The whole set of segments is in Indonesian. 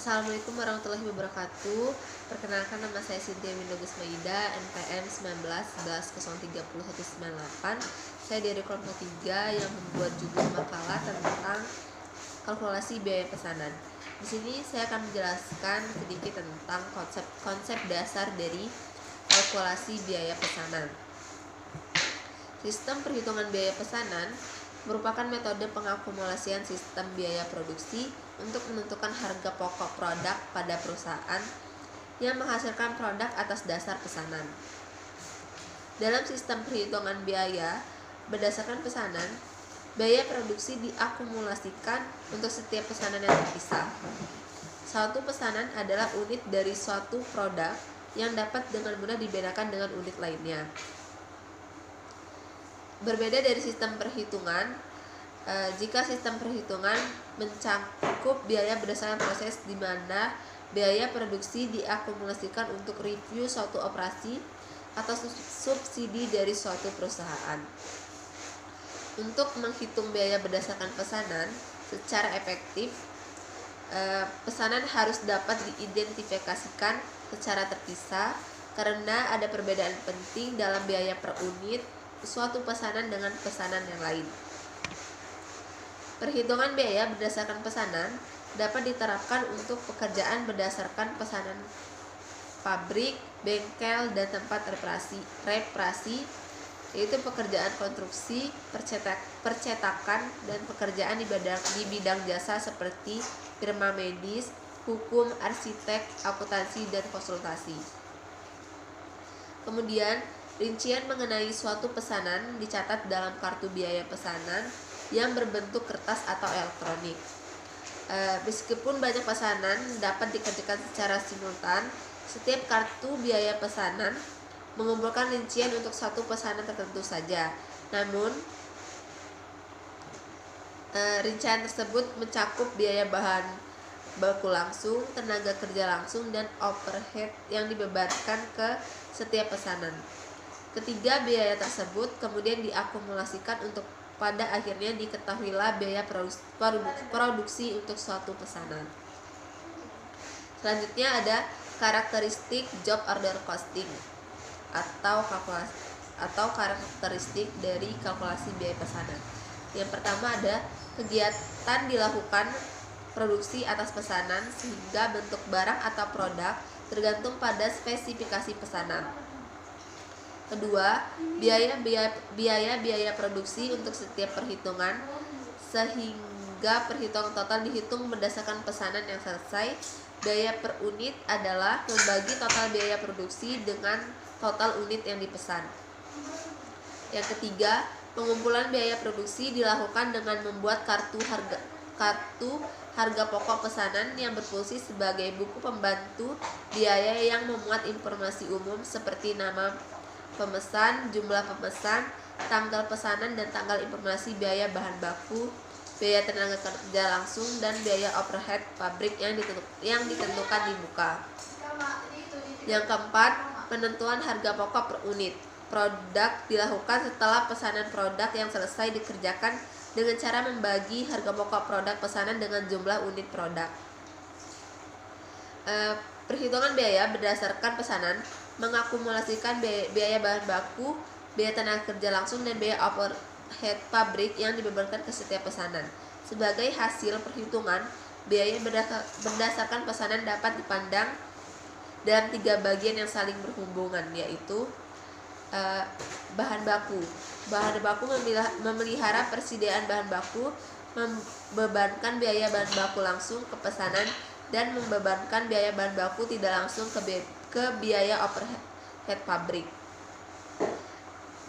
Assalamualaikum warahmatullahi wabarakatuh. Perkenalkan, nama saya Cynthia Windogus Maida, NPM 1911030198. Saya dari kelompok 3 yang membuat judul makalah tentang kalkulasi biaya pesanan. Di sini saya akan menjelaskan sedikit tentang konsep dasar dari kalkulasi biaya pesanan. Sistem perhitungan biaya pesanan merupakan metode pengakumulasian sistem biaya produksi untuk menentukan harga pokok produk pada perusahaan yang menghasilkan produk atas dasar pesanan. Dalam sistem perhitungan biaya berdasarkan pesanan, biaya produksi diakumulasikan untuk setiap pesanan yang terpisah. Suatu pesanan adalah unit dari suatu produk yang dapat dengan mudah dibedakan dengan unit lainnya. Berbeda dari sistem perhitungan, jika sistem perhitungan mencakup biaya berdasarkan proses di mana biaya produksi diakumulasikan untuk review suatu operasi atau subsidi dari suatu perusahaan. Untuk menghitung biaya berdasarkan pesanan secara efektif, pesanan harus dapat diidentifikasikan secara terpisah karena ada perbedaan penting dalam biaya per unit suatu pesanan dengan pesanan yang lain. Perhitungan biaya berdasarkan pesanan dapat diterapkan untuk pekerjaan berdasarkan pesanan pabrik, bengkel, dan tempat reparasi, yaitu pekerjaan konstruksi, percetakan, dan pekerjaan di bidang jasa seperti firma medis, hukum, arsitek, akuntansi, dan konsultasi. Kemudian, rincian mengenai suatu pesanan dicatat dalam kartu biaya pesanan yang berbentuk kertas atau elektronik. Meskipun banyak pesanan dapat dikerjakan secara simultan, setiap kartu biaya pesanan mengumpulkan rincian untuk satu pesanan tertentu saja. Namun, rincian tersebut mencakup biaya bahan baku langsung, tenaga kerja langsung, dan overhead yang dibebankan ke setiap pesanan. Ketiga biaya tersebut kemudian diakumulasikan untuk pada akhirnya diketahuilah biaya produksi untuk suatu pesanan. Selanjutnya ada karakteristik job order costing atau karakteristik dari kalkulasi biaya pesanan. Yang pertama ada kegiatan dilakukan produksi atas pesanan sehingga bentuk barang atau produk tergantung pada spesifikasi pesanan. Kedua, biaya produksi untuk setiap perhitungan sehingga perhitungan total dihitung berdasarkan pesanan yang selesai. Biaya per unit adalah membagi total biaya produksi dengan total unit yang dipesan. Yang ketiga, pengumpulan biaya produksi dilakukan dengan membuat kartu harga pokok pesanan yang berfungsi sebagai buku pembantu biaya yang memuat informasi umum seperti nama pemesan, jumlah pemesan, tanggal pesanan, dan tanggal informasi biaya bahan baku, biaya tenaga kerja langsung, dan biaya overhead pabrik yang ditentukan di muka. Yang keempat, penentuan harga pokok per unit produk dilakukan setelah pesanan produk yang selesai dikerjakan dengan cara membagi harga pokok produk pesanan dengan jumlah unit produk. Perhitungan biaya berdasarkan pesanan mengakumulasikan biaya bahan baku, biaya tenaga kerja langsung, dan biaya overhead pabrik yang dibebankan ke setiap pesanan. Sebagai hasil perhitungan, biaya berdasarkan pesanan dapat dipandang dalam 3 bagian yang saling berhubungan, yaitu bahan baku. Bahan baku memelihara persediaan bahan baku, membebankan biaya bahan baku langsung ke pesanan, dan membebankan biaya bahan baku tidak langsung ke biaya overhead pabrik.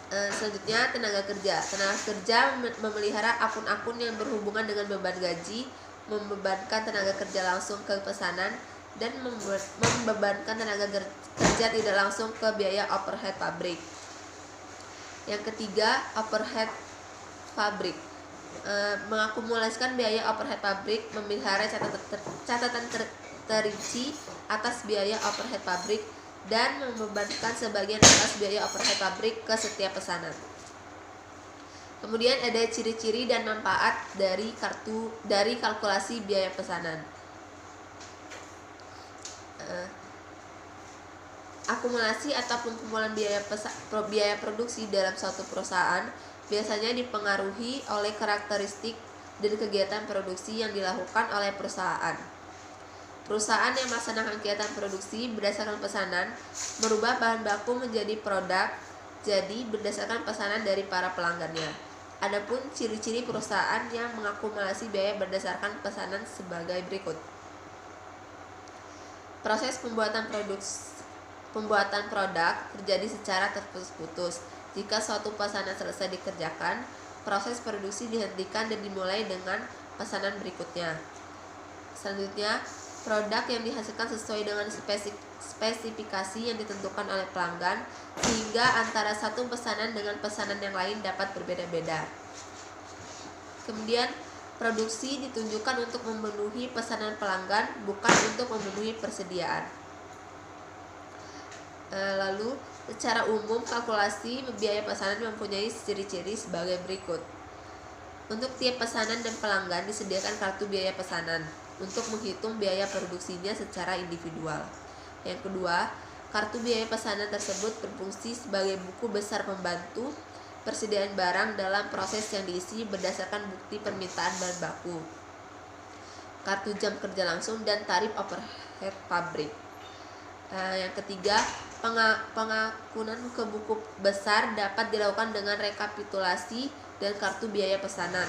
Selanjutnya, tenaga kerja. Tenaga kerja memelihara akun-akun yang berhubungan dengan beban gaji, membebankan tenaga kerja langsung ke pesanan, dan membebankan tenaga kerja tidak langsung ke biaya overhead pabrik. Yang ketiga, overhead pabrik. Mengakumulasikan biaya overhead pabrik, memelihara catatan terinci atas biaya overhead pabrik, dan membebankan sebagian atas biaya overhead pabrik ke setiap pesanan. Kemudian ada ciri-ciri dan manfaat dari kalkulasi biaya pesanan. Akumulasi ataupun kumpulan biaya produksi dalam suatu perusahaan biasanya dipengaruhi oleh karakteristik dan kegiatan produksi yang dilakukan oleh perusahaan. Perusahaan yang melaksanakan kegiatan produksi berdasarkan pesanan merubah bahan baku menjadi produk jadi berdasarkan pesanan dari para pelanggannya. Adapun ciri-ciri perusahaan yang mengakumulasi biaya berdasarkan pesanan sebagai berikut. Proses pembuatan produk terjadi secara terputus-putus. Jika suatu pesanan selesai dikerjakan, proses produksi dihentikan dan dimulai dengan pesanan berikutnya. Selanjutnya, produk yang dihasilkan sesuai dengan spesifikasi yang ditentukan oleh pelanggan, sehingga antara satu pesanan dengan pesanan yang lain dapat berbeda-beda. Kemudian, produksi ditunjukkan untuk memenuhi pesanan pelanggan, bukan untuk memenuhi persediaan. Lalu, secara umum kalkulasi biaya pesanan mempunyai ciri-ciri sebagai berikut. Untuk tiap pesanan dan pelanggan disediakan kartu biaya pesanan untuk menghitung biaya produksinya secara individual. Yang kedua, kartu biaya pesanan tersebut berfungsi sebagai buku besar pembantu persediaan barang dalam proses yang diisi berdasarkan bukti permintaan bahan baku, kartu jam kerja langsung, dan tarif overhead pabrik. Yang ketiga, pengakunan ke buku besar dapat dilakukan dengan rekapitulasi dan kartu biaya pesanan.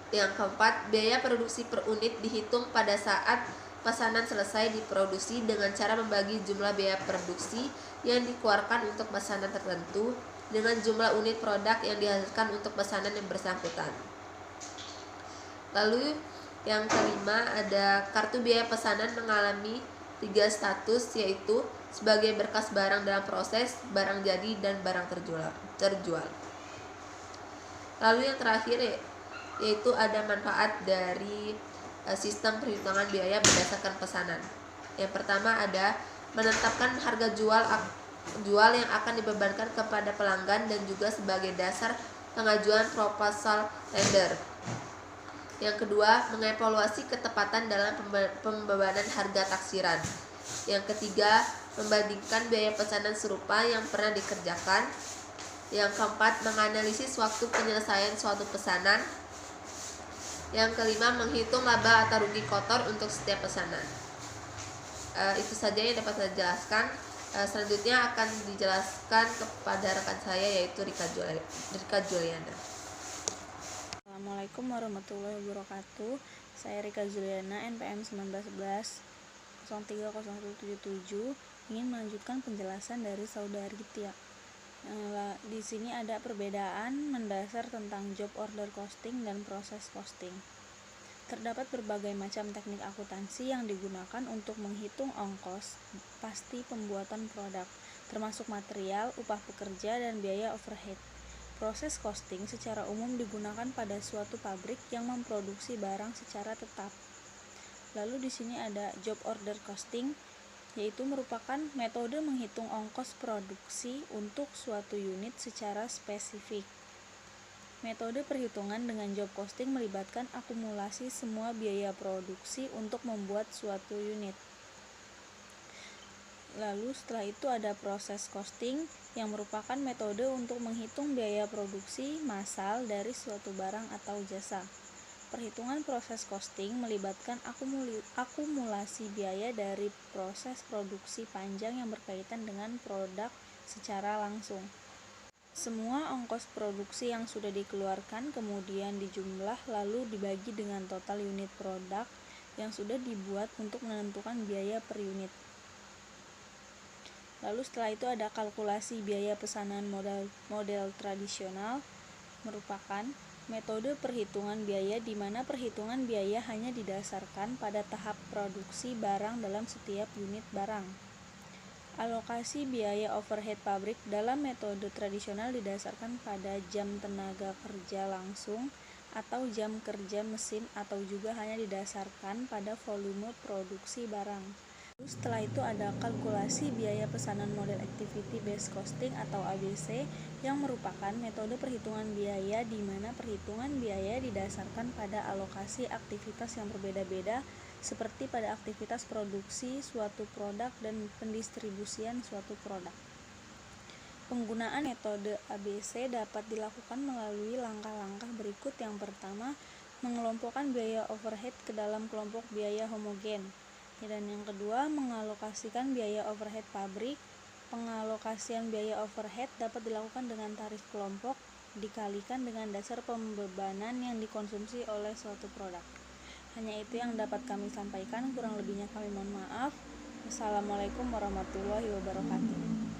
Yang keempat, biaya produksi per unit dihitung pada saat pesanan selesai diproduksi dengan cara membagi jumlah biaya produksi yang dikeluarkan untuk pesanan tertentu dengan jumlah unit produk yang dihasilkan untuk pesanan yang bersangkutan. Lalu yang kelima, ada kartu biaya pesanan mengalami 3 status, yaitu sebagai berkas barang dalam proses, barang jadi, dan barang terjual. Lalu yang terakhir yaitu ada manfaat dari sistem perhitungan biaya berdasarkan pesanan. Yang pertama ada menetapkan harga jual yang akan dibebankan kepada pelanggan dan juga sebagai dasar pengajuan proposal tender. Yang kedua, mengevaluasi ketepatan dalam pembebanan harga taksiran. Yang ketiga, membandingkan biaya pesanan serupa yang pernah dikerjakan. Yang keempat, menganalisis waktu penyelesaian suatu pesanan. Yang kelima, menghitung laba atau rugi kotor untuk setiap pesanan. Itu saja yang dapat saya jelaskan. Selanjutnya akan dijelaskan kepada rekan saya, yaitu Rika Juliana. Assalamualaikum warahmatullahi wabarakatuh. Saya Rika Juliana, NPM 1911 030177, ingin melanjutkan penjelasan dari saudari Tia. Di sini ada perbedaan mendasar tentang job order costing dan proses costing. Terdapat berbagai macam teknik akuntansi yang digunakan untuk menghitung ongkos pasti pembuatan produk, termasuk material, upah pekerja, dan biaya overhead. Proses costing secara umum digunakan pada suatu pabrik yang memproduksi barang secara tetap. Lalu di sini ada job order costing, yaitu merupakan metode menghitung ongkos produksi untuk suatu unit secara spesifik. Metode perhitungan dengan job costing melibatkan akumulasi semua biaya produksi untuk membuat suatu unit. Lalu setelah itu ada proses costing yang merupakan metode untuk menghitung biaya produksi massal dari suatu barang atau jasa. Perhitungan proses costing melibatkan akumulasi biaya dari proses produksi panjang yang berkaitan dengan produk secara langsung. Semua ongkos produksi yang sudah dikeluarkan kemudian dijumlah lalu dibagi dengan total unit produk yang sudah dibuat untuk menentukan biaya per unit. Lalu setelah itu ada kalkulasi biaya pesanan model tradisional, merupakan metode perhitungan biaya di mana perhitungan biaya hanya didasarkan pada tahap produksi barang dalam setiap unit barang. Alokasi biaya overhead pabrik dalam metode tradisional didasarkan pada jam tenaga kerja langsung atau jam kerja mesin atau juga hanya didasarkan pada volume produksi barang. Setelah itu ada kalkulasi biaya pesanan model activity based costing atau ABC yang merupakan metode perhitungan biaya di mana perhitungan biaya didasarkan pada alokasi aktivitas yang berbeda-beda seperti pada aktivitas produksi suatu produk dan pendistribusian suatu produk. Penggunaan metode ABC dapat dilakukan melalui langkah-langkah berikut. Yang pertama, mengelompokkan biaya overhead ke dalam kelompok biaya homogen. Dan yang kedua, mengalokasikan biaya overhead pabrik. Pengalokasian biaya overhead dapat dilakukan dengan tarif kelompok dikalikan dengan dasar pembebanan yang dikonsumsi oleh suatu produk. Hanya itu yang dapat kami sampaikan, kurang lebihnya kami mohon maaf. Wassalamualaikum warahmatullahi wabarakatuh.